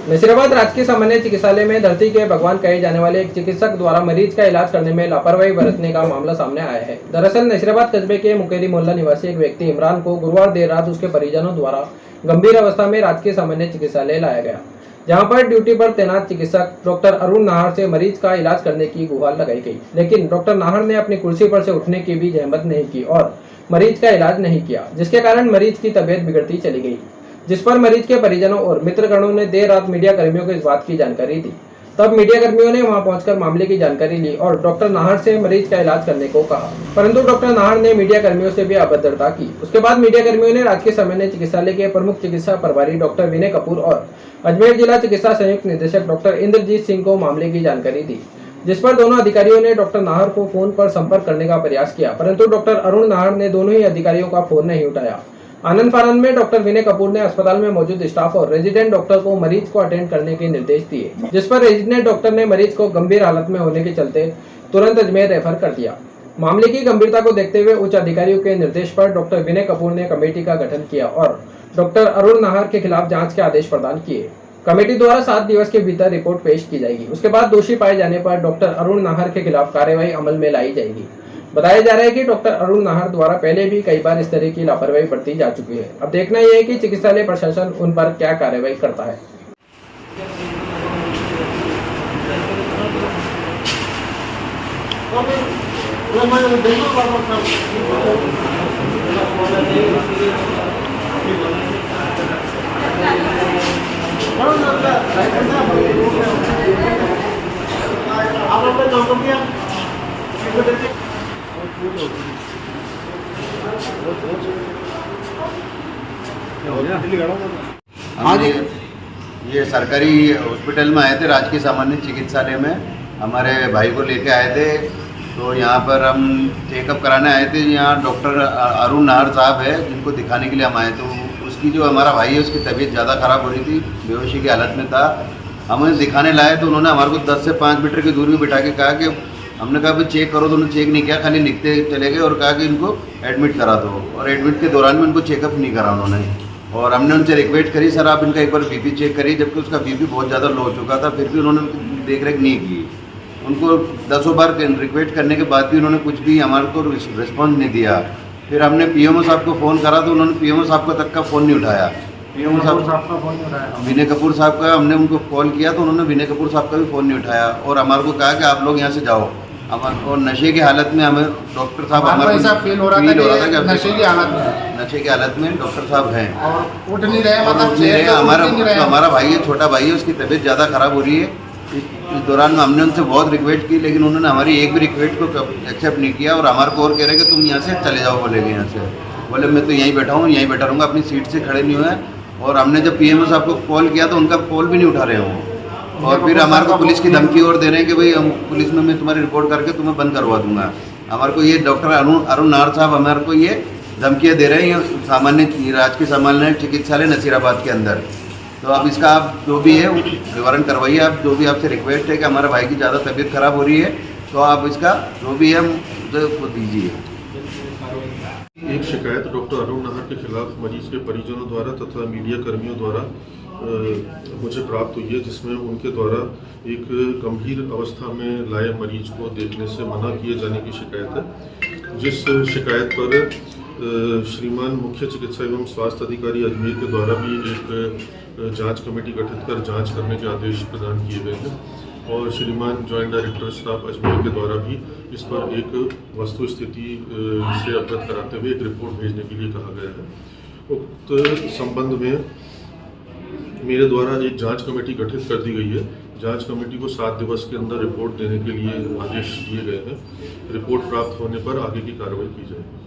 नसीराबाद राजकीय सामान्य चिकित्सालय में धरती के भगवान कहे जाने वाले एक चिकित्सक द्वारा मरीज का इलाज करने में लापरवाही बरतने का मामला सामने आया है। दरअसल नसीराबाद कस्बे के मुकेरी मोहल्ला निवासी एक व्यक्ति इमरान को गुरुवार देर रात उसके परिजनों द्वारा गंभीर अवस्था में राजकीय सामान्य चिकित्सालय लाया गया, जहां पर ड्यूटी पर तैनात चिकित्सक डॉक्टर अरुण नाहर से मरीज का इलाज करने की गुहार लगाई गई, लेकिन डॉक्टर नाहर ने अपनी कुर्सी पर से उठने की भी जहमत नहीं की और मरीज का इलाज नहीं किया, जिसके कारण मरीज की तबीयत बिगड़ती चली गई। जिस पर मरीज के परिजनों और मित्रगणों ने देर रात मीडिया कर्मियों को इस बात की जानकारी दी। तब मीडिया कर्मियों ने वहां पहुंचकर मामले की जानकारी ली और डॉक्टर नाहर से मरीज का इलाज करने को कहा, परंतु डॉक्टर नाहर ने मीडिया कर्मियों से भी अभद्रता की। उसके बाद मीडिया कर्मियों ने राजकीय सामान्य चिकित्सालय के प्रमुख चिकित्सा प्रभारी डॉक्टर विनय कपूर और अजमेर जिला चिकित्सा संयुक्त निदेशक डॉक्टर इंद्रजीत सिंह को मामले की जानकारी दी, जिस पर दोनों अधिकारियों ने डॉक्टर नाहर को फोन पर संपर्क करने का प्रयास किया, परंतु डॉक्टर अरुण नाहर ने दोनों ही अधिकारियों का फोन नहीं उठाया। आनंद फानंद में डॉक्टर विनय कपूर ने अस्पताल में मौजूद स्टाफ और रेजिडेंट डॉक्टर को मरीज को अटेंड करने के निर्देश दिए, जिस पर रेजिडेंट डॉक्टर ने मरीज को गंभीर हालत में होने के चलते तुरंत अजमेर रेफर कर दिया। मामले की गंभीरता को देखते हुए उच्च अधिकारियों के निर्देश पर डॉक्टर विनय कपूर ने कमेटी का गठन किया और डॉक्टर अरुण नाहर के खिलाफ जाँच के आदेश प्रदान किए। कमेटी द्वारा 7 दिवस के भीतर रिपोर्ट पेश की जाएगी। उसके बाद दोषी पाए जाने पर डॉक्टर अरुण नाहर के खिलाफ कार्यवाही अमल में लाई जाएगी। बताया जा रहा है कि डॉक्टर अरुण नाहर द्वारा पहले भी कई बार इस तरह की लापरवाही बरती जा चुकी है। अब देखना यह है कि चिकित्सालय प्रशासन उन पर क्या कार्रवाई करता है। आज ये सरकारी हॉस्पिटल में आए थे, राजकीय सामान्य चिकित्सालय में हमारे भाई को लेके आए थे। तो यहाँ पर हम चेकअप कराने आए थे। यहाँ डॉक्टर अरुण नाहर साहब है जिनको दिखाने के लिए हम आए। तो उसकी जो हमारा भाई है उसकी तबीयत ज़्यादा ख़राब हो रही थी, बेहोशी की हालत में था। हमें दिखाने लाए तो उन्होंने हमारे को 10 से 5 मीटर की दूरी में बिठा के कहा कि हमने कहा भाई चेक करो, तो उन्होंने चेक नहीं किया, खाली लिखते चले गए और कहा कि इनको एडमिट करा दो। और एडमिट के दौरान भी उनको चेकअप नहीं करा उन्होंने। और हमने उनसे रिक्वेस्ट करी, सर आप इनका एक बार बीपी चेक करिए, जबकि उसका बीपी बहुत ज़्यादा लो हो चुका था, फिर भी उन्होंने देख रेख नहीं की। उनको 10 बार रिक्वेस्ट करने के बाद भी उन्होंने कुछ भी हमारे को रिस्पॉन्स नहीं दिया। फिर हमने पीएमओ साहब को फ़ोन करा तो उन्होंने पीएमओ साहब का तक का फ़ोन नहीं उठाया। पीएमओ साहब का फ़ोन नहीं उठाया। विनय कपूर साहब का हमने उनको कॉल किया तो उन्होंने विनय कपूर साहब का भी फ़ोन नहीं उठाया और हमारे को कहा कि आप लोग यहाँ से जाओ। और नशे की हालत में हमें डॉक्टर साहब हमारा फील हो रहा था कि नशे की हालत में डॉक्टर साहब हैं और उठ नहीं रहे, मतलब हमारा भाई है, छोटा भाई है, उसकी तबीयत ज़्यादा ख़राब हो रही है। इस दौरान में हमने उनसे बहुत रिक्वेस्ट की, लेकिन उन्होंने हमारी एक भी रिक्वेस्ट को एक्सेप्ट नहीं किया और हमारे को और कह रहे कि तुम यहाँ से चले जाओ। बोलेगे यहाँ से, बोले मैं तो यहीं बैठा हूँ, यहीं बैठा रहूँगा, अपनी सीट से खड़े नहीं हुए। और हमने जब पीएमओ साहब को कॉल किया तो उनका कॉल भी नहीं उठा रहे हो और फिर हमारे को पुलिस की धमकी और दे रहे हैं कि भाई हम पुलिस में मैं तुम्हारी रिपोर्ट करके तुम्हें बंद करवा दूंगा। हमारे को ये डॉक्टर अरुण नाहर साहब हमारे को ये धमकियाँ दे रहे हैं सामान्य राजकीय सामान्य चिकित्सालय नसीराबाद के अंदर। तो अब इसका आप जो भी है विवरण करवाइए। आप जो भी आपसे रिक्वेस्ट है कि हमारे भाई की ज़्यादा तबीयत खराब हो रही है, तो आप इसका जो भी है मुझे दीजिए। एक शिकायत डॉक्टर अरुण नाहर के खिलाफ मरीज के परिजनों द्वारा तथा मीडिया कर्मियों द्वारा मुझे प्राप्त हुई है, जिसमें उनके द्वारा एक गंभीर अवस्था में लाए मरीज को देखने से मना किए जाने की शिकायत है। जिस शिकायत पर श्रीमान मुख्य चिकित्सा एवं स्वास्थ्य अधिकारी अजमेर के द्वारा भी एक जांच कमेटी गठित कर जांच करने के आदेश प्रदान किए गए हैं और श्रीमान जॉइंट डायरेक्टर स्टाफ अजमेर के द्वारा भी इस पर एक वस्तु स्थिति से अवगत कराते हुए एक रिपोर्ट भेजने के लिए कहा गया है। उक्त संबंध में मेरे द्वारा एक जांच कमेटी गठित कर दी गई है। जांच कमेटी को 7 दिवस के अंदर रिपोर्ट देने के लिए आदेश दिए गए हैं। रिपोर्ट प्राप्त होने पर आगे की कार्रवाई की जाएगी।